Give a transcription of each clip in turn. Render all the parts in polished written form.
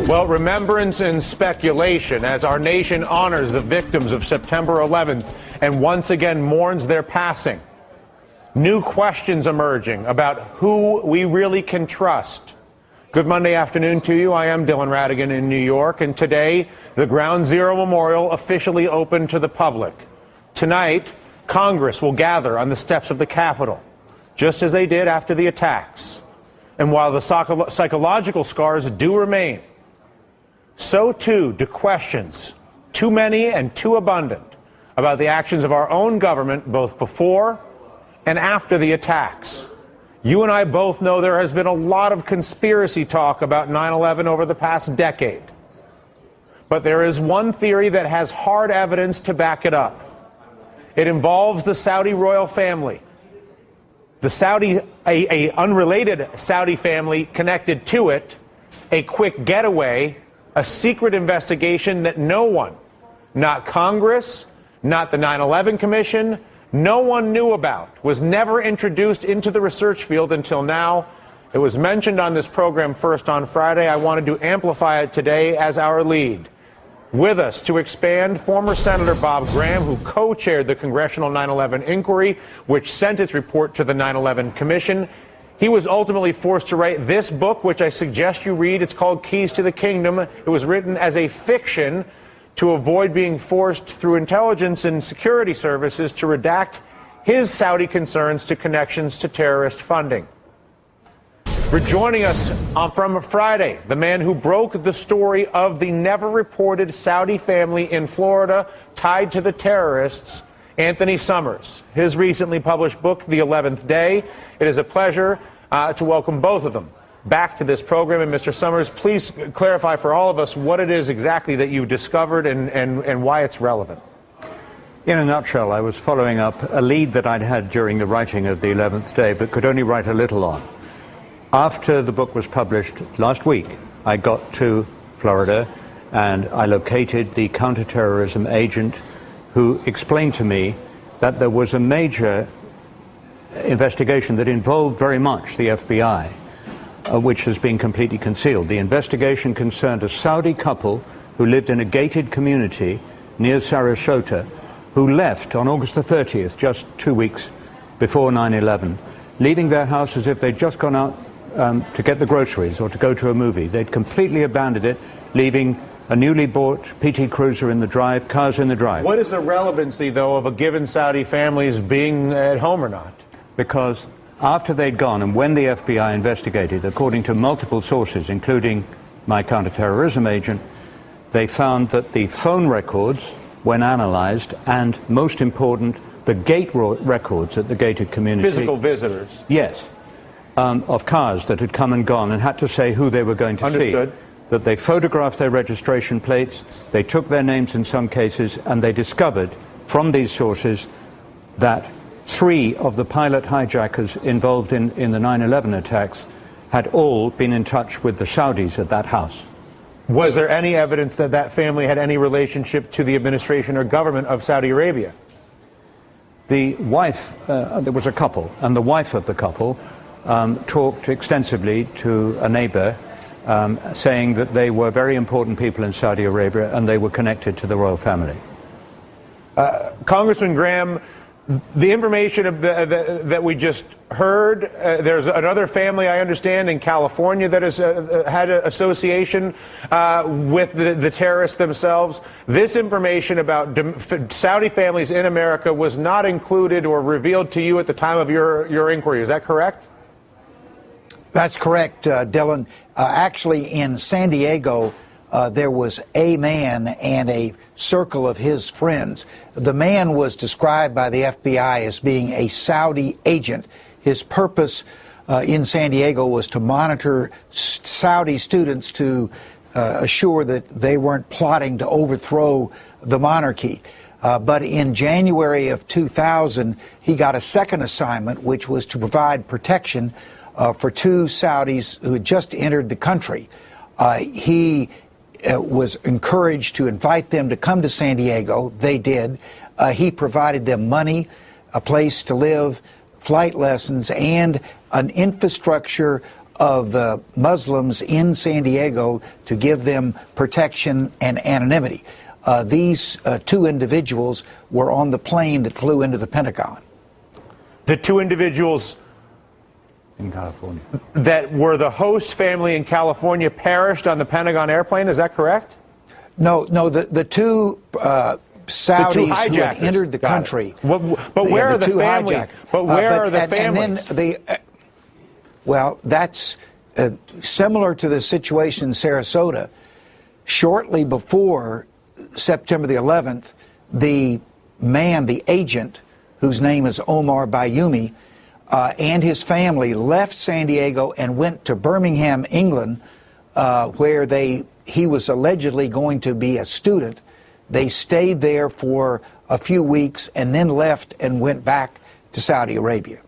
Well, remembrance and speculation as our nation honors the victims of September 11th and once again mourns their passing. New questions emerging about who we really can trust. Good Monday afternoon to you. I am Dylan Radigan in New York, and today the Ground Zero Memorial officially opened to the public. Tonight, Congress will gather on the steps of the Capitol, just as they did after the attacks. And while the psychological scars do remain, so too do questions, too many and too abundant, about the actions of our own government both before and after the attacks. You and I both know there has been a lot of conspiracy talk about 9/11 over the past decade. But there is one theory that has hard evidence to back it up. It involves the Saudi royal family. The Saudi, a unrelated Saudi family connected to it, a quick getaway, a secret investigation that no one, not Congress, not the 9/11 Commission, no one knew about, was never introduced into the research field until now. It was mentioned on this program first on Friday. I wanted to amplify it today as our lead. With us to expand, former Senator Bob Graham, who co-chaired the Congressional 9/11 inquiry, which sent its report to the 9/11 Commission. He was ultimately forced to write this book, which I suggest you read. It's called Keys to the Kingdom. It was written as a fiction to avoid being forced through intelligence and security services to redact his Saudi concerns to connections to terrorist funding. Rejoining us from Friday, the man who broke the story of the never-reported Saudi family in Florida tied to the terrorists, Anthony Summers. His recently published book, The 11th Day. It is a pleasure to welcome both of them back to this program. And Mr. Summers, please clarify for all of us what it is exactly that you've discovered and why it's relevant. In a nutshell, I was following up a lead that I'd had during the writing of The 11th Day, but could only write a little on. After the book was published last week, I got to Florida and I located the counterterrorism agent who explained to me that there was a major investigation that involved very much the FBI, which has been completely concealed. The investigation concerned a Saudi couple who lived in a gated community near Sarasota, who left on August the 30th, just 2 weeks before 9/11, leaving their house as if they'd just gone out to get the groceries or to go to a movie. They'd completely abandoned it, leaving a newly bought PT Cruiser in the drive, cars in the drive. What is the relevancy, though, of a given Saudi family's being at home or not? Because after they'd gone and when the FBI investigated, according to multiple sources, including my counterterrorism agent, they found that the phone records, when analyzed, and most important, the gate records at the gated community. Physical visitors. Yes. Of cars that had come and gone and had to say who they were going to Understood. see. That they photographed their registration plates, they took their names in some cases, and they discovered from these sources that 3 of the pilot hijackers involved in the 9/11 attacks had all been in touch with the Saudis at that house. Was there any evidence that that family had any relationship to the administration or government of Saudi Arabia? The wife, there was a couple, and the wife of the couple talked extensively to a neighbor, saying that they were very important people in Saudi Arabia and they were connected to the royal family. Congressman Graham, the information that we just heard, there's another family, I understand, in California that has had an association with the terrorists themselves. This information about Saudi families in America was not included or revealed to you at the time of your inquiry. Is that correct? That's correct, Dylan. Actually, in San Diego, there was a man and a circle of his friends. The man was described by the FBI as being a Saudi agent. His purpose in San Diego was to monitor Saudi students to assure that they weren't plotting to overthrow the monarchy. But in January of 2000, he got a second assignment, which was to provide protection for 2 Saudis who had just entered the country. He was encouraged to invite them to come to San Diego. They did. He provided them money, a place to live, flight lessons, and an infrastructure of Muslims in San Diego to give them protection and anonymity. These two individuals were on the plane that flew into the Pentagon. The two individuals in California that were the host family in California perished on the Pentagon airplane, is that correct? No, the two Saudis who had entered the country. But where are the family? But where are the families? And then well, that's similar to the situation in Sarasota. Shortly before September the 11th, the man, the agent, whose name is Omar Bayoumi, and his family left San Diego and went to Birmingham, England, where he was allegedly going to be a student. They stayed there for a few weeks and then left and went back to Saudi Arabia.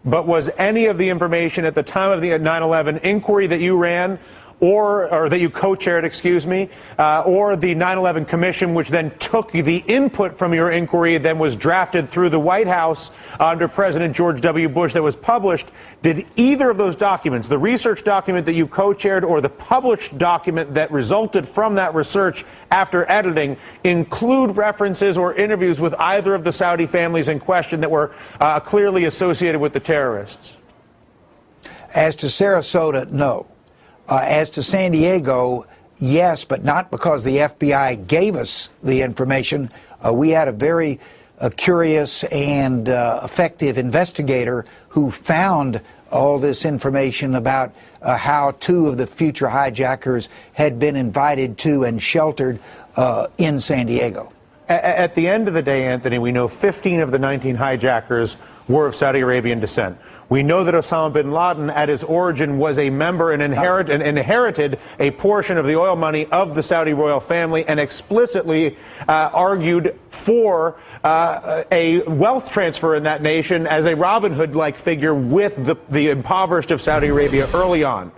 But was any of the information at the time of the 9/11 inquiry that you ran, or that you co-chaired, excuse me, or the 9/11 Commission, which then took the input from your inquiry, then was drafted through the White House under President George W. Bush, that was published, did either of those documents, the research document that you co-chaired or the published document that resulted from that research after editing, include references or interviews with either of the Saudi families in question that were clearly associated with the terrorists? As to Sarasota, no. As to San Diego, yes, but not because the FBI gave us the information. We had a very curious and effective investigator who found all this information about how two of the future hijackers had been invited to and sheltered in San Diego. At the end of the day, Anthony, we know 15 of the 19 hijackers were of Saudi Arabian descent. We know that Osama bin Laden, at his origin, was a member and inherited a portion of the oil money of the Saudi royal family, and explicitly argued for a wealth transfer in that nation as a Robin Hood-like figure with the impoverished of Saudi Arabia early on.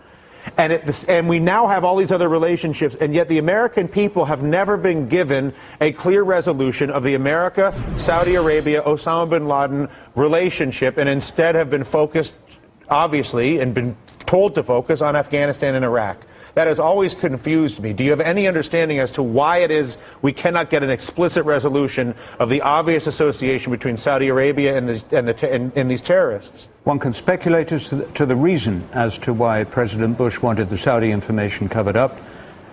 And we now have all these other relationships, and yet the American people have never been given a clear resolution of the America-Saudi Arabia, Osama bin Laden relationship, and instead have been focused, obviously, and been told to focus on Afghanistan and Iraq. That has always confused me. Do you have any understanding as to why it is we cannot get an explicit resolution of the obvious association between Saudi Arabia and these terrorists? One can speculate as to the reason as to why President Bush wanted the Saudi information covered up.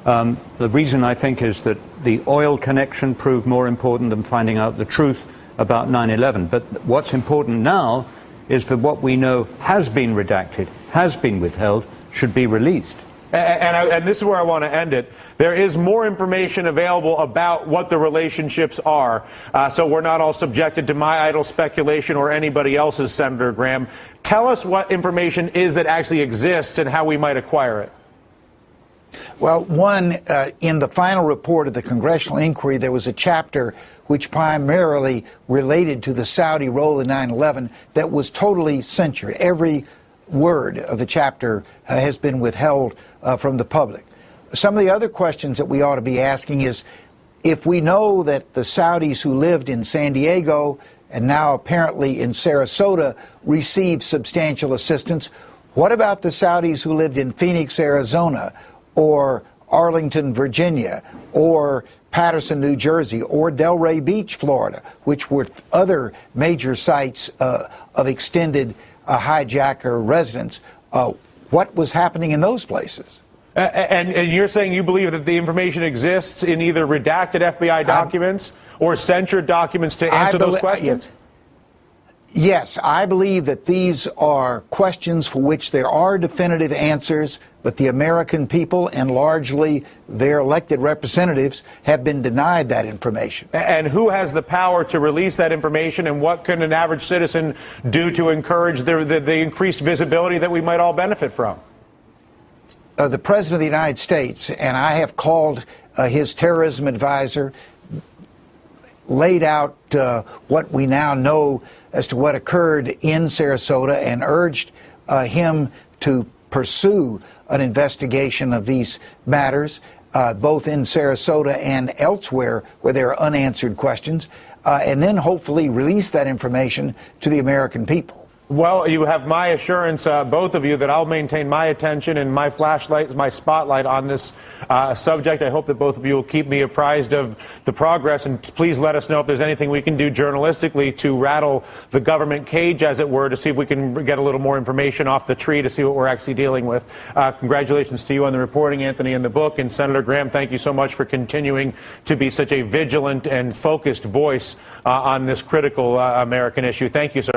The reason, I think, is that the oil connection proved more important than finding out the truth about 9/11. But what's important now is that what we know has been redacted, has been withheld, should be released. And this is where I want to end it. There is more information available about what the relationships are, so we're not all subjected to my idle speculation or anybody else's, Senator Graham. Tell us what information is that actually exists and how we might acquire it. Well, in the final report of the congressional inquiry, there was a chapter which primarily related to the Saudi role in 9/11 that was totally censored. Every word of the chapter has been withheld from the public. Some of the other questions that we ought to be asking is, if we know that the Saudis who lived in San Diego and now apparently in Sarasota received substantial assistance, what about the Saudis who lived in Phoenix, Arizona, or Arlington, Virginia, or Patterson, New Jersey, or Delray Beach, Florida, which were other major sites of extended hijacker residence? What was happening in those places? And you're saying you believe that the information exists in either redacted FBI documents or censored documents to answer those questions? Yes, I believe that these are questions for which there are definitive answers, but the American people and largely their elected representatives have been denied that information. And who has the power to release that information, and what can an average citizen do to encourage the increased visibility that we might all benefit from? The President of the United States, and I have called his terrorism advisor, laid out what we now know as to what occurred in Sarasota, and urged him to pursue an investigation of these matters, both in Sarasota and elsewhere where there are unanswered questions, and then hopefully release that information to the American people. Well, you have my assurance, both of you, that I'll maintain my attention and my flashlight, my spotlight on this subject. I hope that both of you will keep me apprised of the progress, and please let us know if there's anything we can do journalistically to rattle the government cage, as it were, to see if we can get a little more information off the tree to see what we're actually dealing with. Congratulations to you on the reporting, Anthony, and the book. And Senator Graham, thank you so much for continuing to be such a vigilant and focused voice on this critical American issue. Thank you, sir.